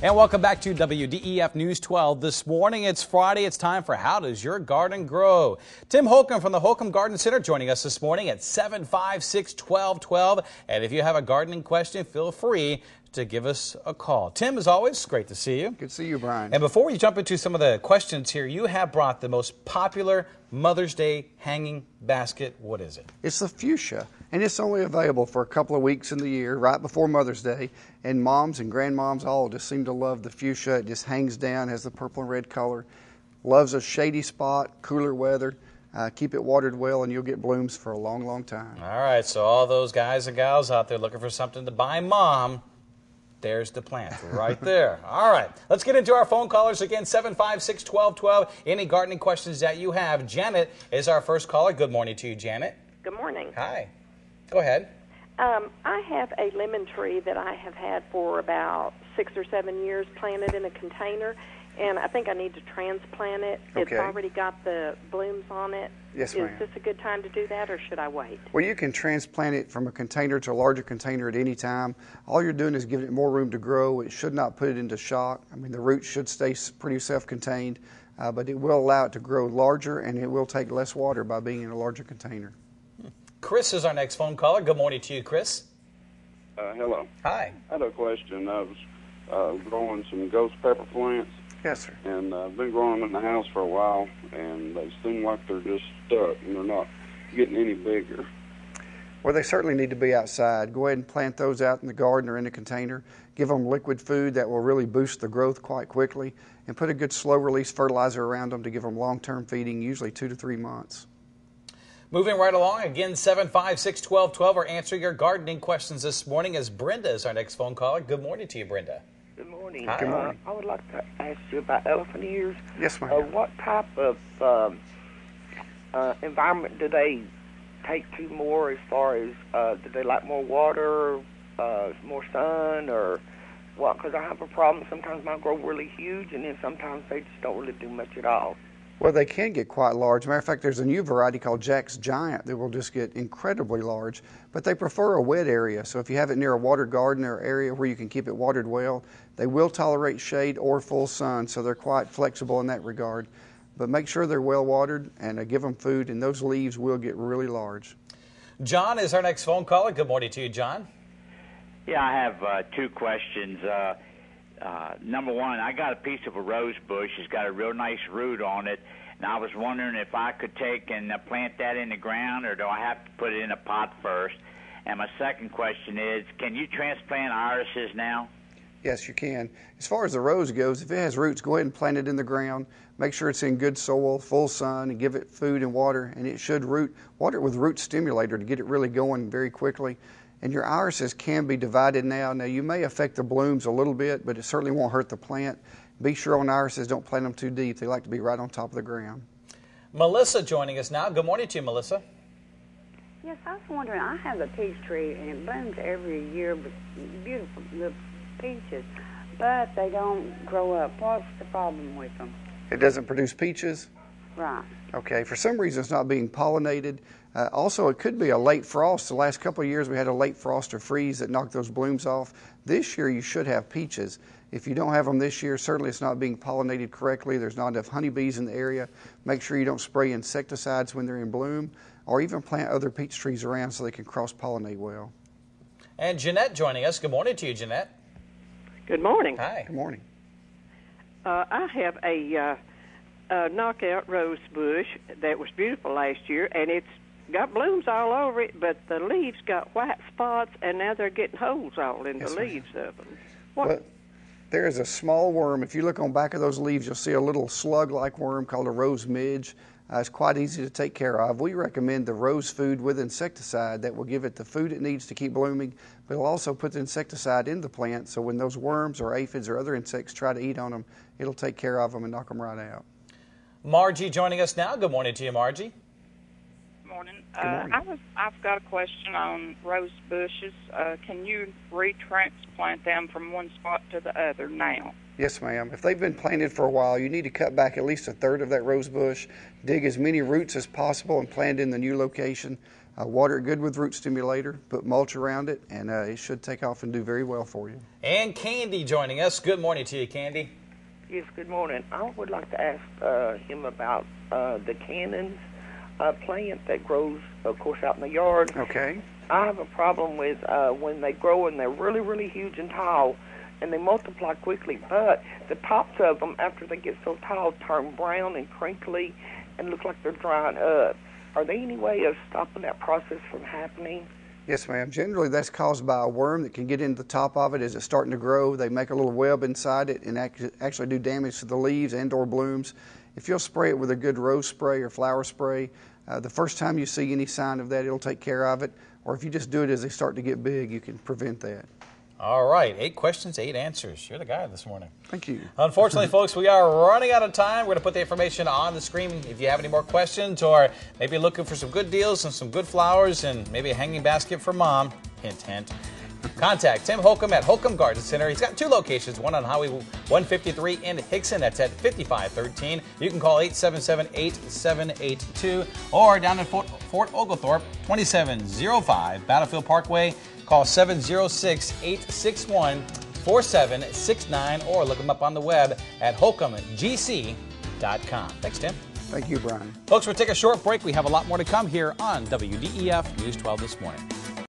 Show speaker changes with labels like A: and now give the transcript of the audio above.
A: And welcome back to WDEF News 12. This morning, it's Friday. It's time for How Does Your Garden Grow? Tim Holcomb from the Holcomb Garden Center joining us this morning at 756-1212. And if you have a gardening question, feel free to give us a call. Tim, as always, great to see you.
B: Good to see you, Brian.
A: And before we jump into some of the questions here, you have brought the most popular Mother's Day hanging basket. What is it?
B: It's the fuchsia, and it's only available for a couple of weeks in the year, right before Mother's Day. And moms and grandmoms all just seem to love the fuchsia. It just hangs down, has the purple and red color. Loves a shady spot, cooler weather. Keep it watered well, and you'll get blooms for a long, long time.
A: All right, so all those guys and gals out there looking for something to buy Mom, there's the plant right there. All right, let's get into our phone callers again, 756-1212. Any gardening questions that you have. Janet is our first caller. Good morning to you, Janet.
C: Good morning.
A: Hi. Go ahead.
C: I have a lemon tree that I have had for about 6 or 7 years planted in a container, and I think I need to transplant it.
B: Okay.
C: It's already got the blooms on it.
B: Yes, ma'am.
C: Is this a good time to do that, or should I wait?
B: Well, you can transplant it from a container to a larger container at any time. All you're doing is giving it more room to grow. It should not put it into shock. I mean, the roots should stay pretty self-contained, but it will allow it to grow larger, and it will take less water by being in a larger container.
A: Chris is our next phone caller. Good morning to you, Chris.
D: Hello.
A: Hi.
D: I had a question. I was growing some ghost pepper plants.
B: Yes, sir.
D: And I've been growing them in the house for a while, and they seem like they're just stuck, and they're not getting any bigger.
B: Well, they certainly need to be outside. Go ahead and plant those out in the garden or in a container. Give them liquid food that will really boost the growth quite quickly, and put a good slow-release fertilizer around them to give them long-term feeding, usually 2 to 3 months.
A: Moving right along, again, 756-1212. We're answering your gardening questions this morning as Brenda is our next phone caller. Good morning to you, Brenda.
E: Good morning.
A: Hi.
B: Good morning.
E: I would like to ask you about elephant ears.
B: Yes, ma'am.
E: What type of environment do they take to more as far as do they like more water, more sun, or what? Because I have a problem. Sometimes mine grow really huge, and then sometimes they just don't really do much at all.
B: Well, they can get quite large. Matter of fact, there's a new variety called Jack's Giant that will just get incredibly large, but they prefer a wet area. So if you have it near a watered garden or area where you can keep it watered well, they will tolerate shade or full sun, so they're quite flexible in that regard. But make sure they're well watered and give them food, and those leaves will get really large.
A: John is our next phone caller. Good morning to you, John.
F: Yeah, I have two questions. Number one, I got a piece of a rose bush. It's got a real nice root on it, and I was wondering if I could take and plant that in the ground, or do I have to put it in a pot first? And my second question is, can you transplant irises now?
B: Yes, you can. As far as the rose goes, if it has roots, go ahead and plant it in the ground. Make sure it's in good soil, full sun, and give it food and water, and it should root. Water it with root stimulator to get it really going very quickly. And your irises can be divided now. Now, you may affect the blooms a little bit, but it certainly won't hurt the plant. Be sure on irises, don't plant them too deep. They like to be right on top of the ground.
A: Melissa joining us now. Good morning to you, Melissa.
G: Yes, I was wondering, I have a peach tree, and it blooms every year with beautiful little peaches, but they don't grow up. What's the problem with them?
B: It doesn't produce peaches?
G: Right.
B: Okay, for some reason it's not being pollinated. Also, it could be a late frost. The last couple of years we had a late frost or freeze that knocked those blooms off. This year you should have peaches. If you don't have them this year, certainly it's not being pollinated correctly. There's not enough honeybees in the area. Make sure you don't spray insecticides when they're in bloom, or even plant other peach trees around so they can cross-pollinate well.
A: And Jeanette joining us. Good morning to you, Jeanette.
H: Good morning.
A: Hi.
B: Good morning.
H: I have a knockout rose bush that was beautiful last year, and it's got blooms all over it, but the leaves got white spots, and now they're getting holes all in the leaves of them.
B: Well, there is a small worm. If you look on back of those leaves, you'll see a little slug-like worm called a rose midge. It's quite easy to take care of. We recommend the rose food with insecticide that will give it the food it needs to keep blooming, but it'll also put the insecticide in the plant, so when those worms or aphids or other insects try to eat on them, it'll take care of them and knock them right out.
A: Margie joining us now. Good morning to you, Margie.
I: Morning.
B: Good morning.
I: I've got a question on rose bushes. Can you retransplant them from one spot to the other now?
B: Yes, ma'am. If they've been planted for a while, you need to cut back at least a third of that rose bush, dig as many roots as possible, and plant in the new location. Water it good with root stimulator, put mulch around it, and it should take off and do very well for you.
A: And Candy joining us. Good morning to you, Candy.
E: Yes, good morning. I would like to ask him about the cannons plant that grows, of course, out in the yard.
B: Okay.
E: I have a problem with when they grow and they're really, really huge and tall, and they multiply quickly, but the tops of them, after they get so tall, turn brown and crinkly and look like they're drying up. Are there any way of stopping that process from happening?
B: Yes, ma'am. Generally, that's caused by a worm that can get into the top of it as it's starting to grow. They make a little web inside it and actually do damage to the leaves and or blooms. If you'll spray it with a good rose spray or flower spray, the first time you see any sign of that, it'll take care of it. Or if you just do it as they start to get big, you can prevent that.
A: All right, 8 questions, 8 answers. You're the guy this morning.
B: Thank you.
A: Unfortunately, folks, we are running out of time. We're going to put the information on the screen. If you have any more questions or maybe looking for some good deals and some good flowers and maybe a hanging basket for mom, hint, hint, contact Tim Holcomb at Holcomb Garden Center. He's got 2 locations, one on Highway 153 in Hickson. That's at 5513. You can call 877-8782 or down in Fort Oglethorpe, 2705 Battlefield Parkway. Call 706-861-4769 or look them up on the web at holcombgc.com. Thanks, Tim.
B: Thank you, Brian.
A: Folks, we'll take a short break. We have a lot more to come here on WDEF News 12 this morning.